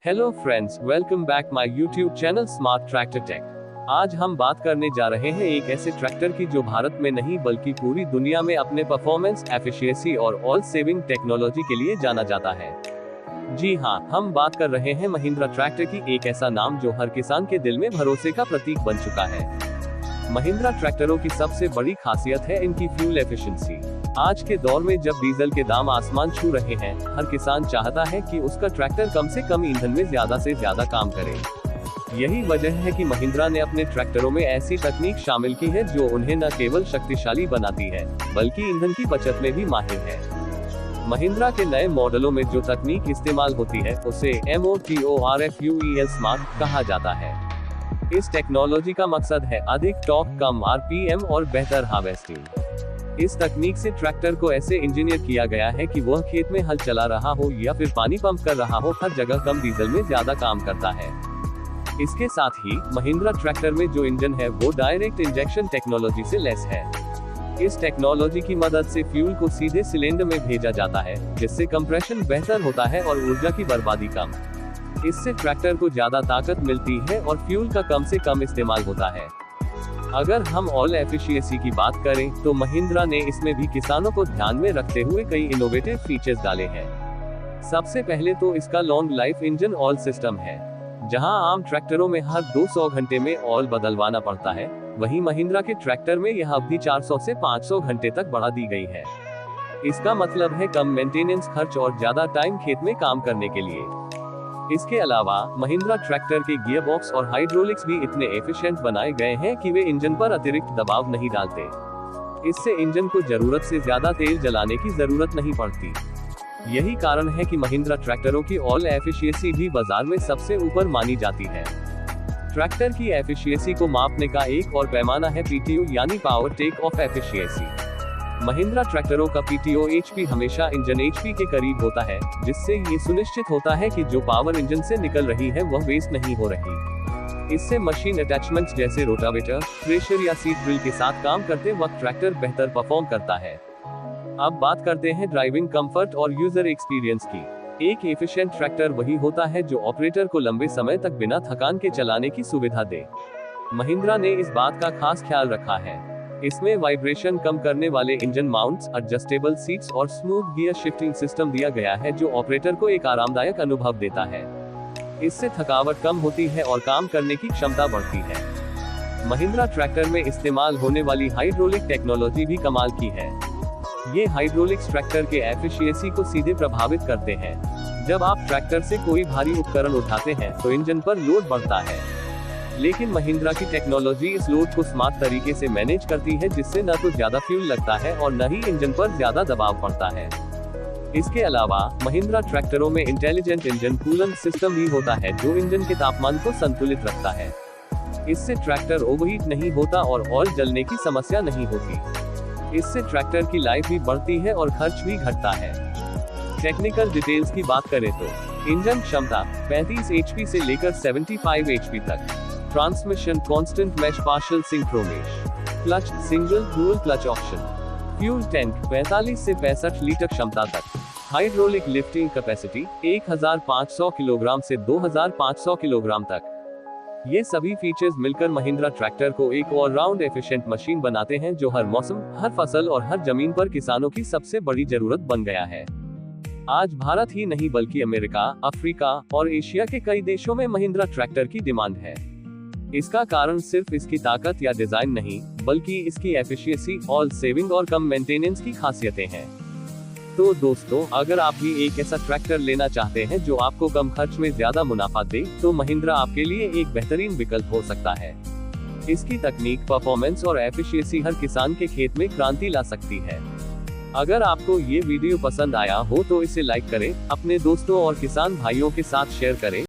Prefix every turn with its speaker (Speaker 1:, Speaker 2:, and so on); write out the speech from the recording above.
Speaker 1: Hello friends, welcome back my YouTube channel smart tractor tech. आज हम बात करने जा रहे हैं एक ऐसे ट्रैक्टर की जो भारत में नहीं बल्कि पूरी दुनिया में अपने परफॉर्मेंस, एफिशिएंसी और ऑयल सेविंग टेक्नोलॉजी के लिए जाना जाता है। जी हाँ, हम बात कर रहे हैं महिंद्रा ट्रैक्टर की, एक ऐसा नाम जो हर किसान के दिल में भरोसे का प्रतीक बन चुका है। महिंद्रा ट्रैक्टरों की सबसे बड़ी खासियत है इनकी फ्यूल एफिशिएंसी। आज के दौर में जब डीजल के दाम आसमान छू रहे हैं, हर किसान चाहता है कि उसका ट्रैक्टर कम से कम ईंधन में ज्यादा से ज्यादा काम करे। यही वजह है कि महिंद्रा ने अपने ट्रैक्टरों में ऐसी तकनीक शामिल की है जो उन्हें न केवल शक्तिशाली बनाती है बल्कि ईंधन की बचत में भी माहिर है। महिंद्रा के नए मॉडलों में जो तकनीक इस्तेमाल होती है उसे MOTORFUEL स्मार्ट कहा जाता है। इस टेक्नोलॉजी का मकसद है अधिक टॉर्क, कम RPM और बेहतर हार्वेस्टिंग। इस तकनीक से ट्रैक्टर को ऐसे इंजीनियर किया गया है कि वह खेत में हल चला रहा हो या फिर पानी पंप कर रहा हो, हर जगह कम डीजल में ज्यादा काम करता है। इसके साथ ही महिंद्रा ट्रैक्टर में जो इंजन है वो डायरेक्ट इंजेक्शन टेक्नोलॉजी से लैस है। इस टेक्नोलॉजी की मदद से फ्यूल को सीधे सिलेंडर में भेजा जाता है, जिससे कंप्रेशन बेहतर होता है और ऊर्जा की बर्बादी कम। इससे ट्रैक्टर को ज्यादा ताकत मिलती है और फ्यूल का कम से कम इस्तेमाल होता है। अगर हम ऑयल एफिशिएंसी की बात करें तो महिंद्रा ने इसमें भी किसानों को ध्यान में रखते हुए कई इनोवेटिव फीचर्स डाले हैं। सबसे पहले तो इसका long life engine oil system है। जहां आम ट्रैक्टरों में हर 200 घंटे में ऑयल बदलवाना पड़ता है, वहीं महिंद्रा के ट्रैक्टर में यह अवधि 400 से 500 घंटे तक बढ़ा दी गई है। इसका मतलब है कम मेंटेनेंस खर्च और ज्यादा टाइम खेत में काम करने के लिए। इसके अलावा महिंद्रा ट्रैक्टर के गियर बॉक्स और हाइड्रोलिक्स भी इतने एफिशिएंट बनाए गए हैं कि वे इंजन पर अतिरिक्त दबाव नहीं डालते। इससे इंजन को जरूरत से ज्यादा तेल जलाने की जरूरत नहीं पड़ती। यही कारण है कि महिंद्रा ट्रैक्टरों की ऑयल एफिशिएंसी भी बाजार में सबसे ऊपर मानी जाती है। ट्रैक्टर की एफिशिएंसी को मापने का एक और पैमाना है PTO यानी power take off efficiency. Mahindra ट्रैक्टरों का PTO HP हमेशा इंजन HP के करीब होता है, जिससे ये सुनिश्चित होता है कि जो पावर इंजन से निकल रही है वह वेस्ट नहीं हो रही। इससे मशीन अटैचमेंट्स जैसे रोटावेटर, थ्रेशर या सीड ड्रिल के साथ काम करते वक्त ट्रैक्टर बेहतर परफॉर्म करता है। अब बात करते हैं ड्राइविंग कंफर्ट और यूजर एक्सपीरियंस की। एक एफिशिएंट ट्रैक्टर वही होता है जो ऑपरेटर को लंबे समय तक बिना थकान के चलाने की सुविधा दे। महिंद्रा ने इस बात का खास ख्याल रखा है। इसमें वाइब्रेशन कम करने वाले इंजन माउंट्स, एडजस्टेबल सीट्स और स्मूथ गियर शिफ्टिंग सिस्टम दिया गया है जो ऑपरेटर को एक आरामदायक अनुभव देता है। इससे थकावट कम होती है और काम करने की क्षमता बढ़ती है। महिंद्रा ट्रैक्टर में इस्तेमाल होने वाली हाइड्रोलिक टेक्नोलॉजी भी कमाल की है। ये हाइड्रोलिक्स ट्रैक्टर के एफिशिएंसी को सीधे प्रभावित करते हैं। जब आप ट्रैक्टर से कोई भारी उपकरण उठाते हैं तो इंजन पर लोड बढ़ता है, लेकिन महिंद्रा की टेक्नोलॉजी इस लोड को स्मार्ट तरीके से मैनेज करती है, जिससे न तो ज्यादा फ्यूल लगता है और न ही इंजन पर ज्यादा दबाव पड़ता है। इसके अलावा महिंद्रा ट्रैक्टरों में इंटेलिजेंट इंजन कूलेंट सिस्टम भी होता है जो इंजन के तापमान को संतुलित रखता है। इससे ट्रैक्टर ओवरहीट नहीं होता और ऑयल जलने की समस्या नहीं होती। इससे ट्रैक्टर की लाइफ भी बढ़ती है और खर्च भी घटता है। टेक्निकल डिटेल्स की बात करें तो इंजन क्षमता 35 HP से लेकर 75 HP तक। Transmission constant mesh partial synchromesh. Clutch single dual clutch option. Fuel tank 45 से 65 लीटर क्षमता तक। हाइड्रोलिक लिफ्टिंग कैपेसिटी 1500 किलोग्राम से 2500 किलोग्राम तक। ये सभी फीचर्स मिलकर महिंद्रा ट्रैक्टर को एक ऑलराउंड एफिशिएंट मशीन बनाते हैं जो हर मौसम, हर फसल और हर जमीन पर किसानों की सबसे बड़ी जरूरत बन गया है। आज भारत ही नहीं बल्कि अमेरिका, अफ्रीका और एशिया के कई देशों में महिंद्रा ट्रैक्टर की डिमांड है। इसका कारण सिर्फ इसकी ताकत या डिजाइन नहीं, बल्कि इसकी एफिशिएंसी, ऑयल सेविंग और कम मेंटेनेंस की खासियतें हैं। तो दोस्तों, अगर आप भी एक ऐसा ट्रैक्टर लेना चाहते हैं जो आपको कम खर्च में ज्यादा मुनाफा दे, तो महिंद्रा आपके लिए एक बेहतरीन विकल्प हो सकता है। इसकी तकनीक, परफॉर्मेंस और एफिशिएंसी हर किसान के खेत में क्रांति ला सकती है। अगर आपको ये वीडियो पसंद आया हो तो इसे लाइक करें, अपने दोस्तों और किसान भाइयों के साथ शेयर करें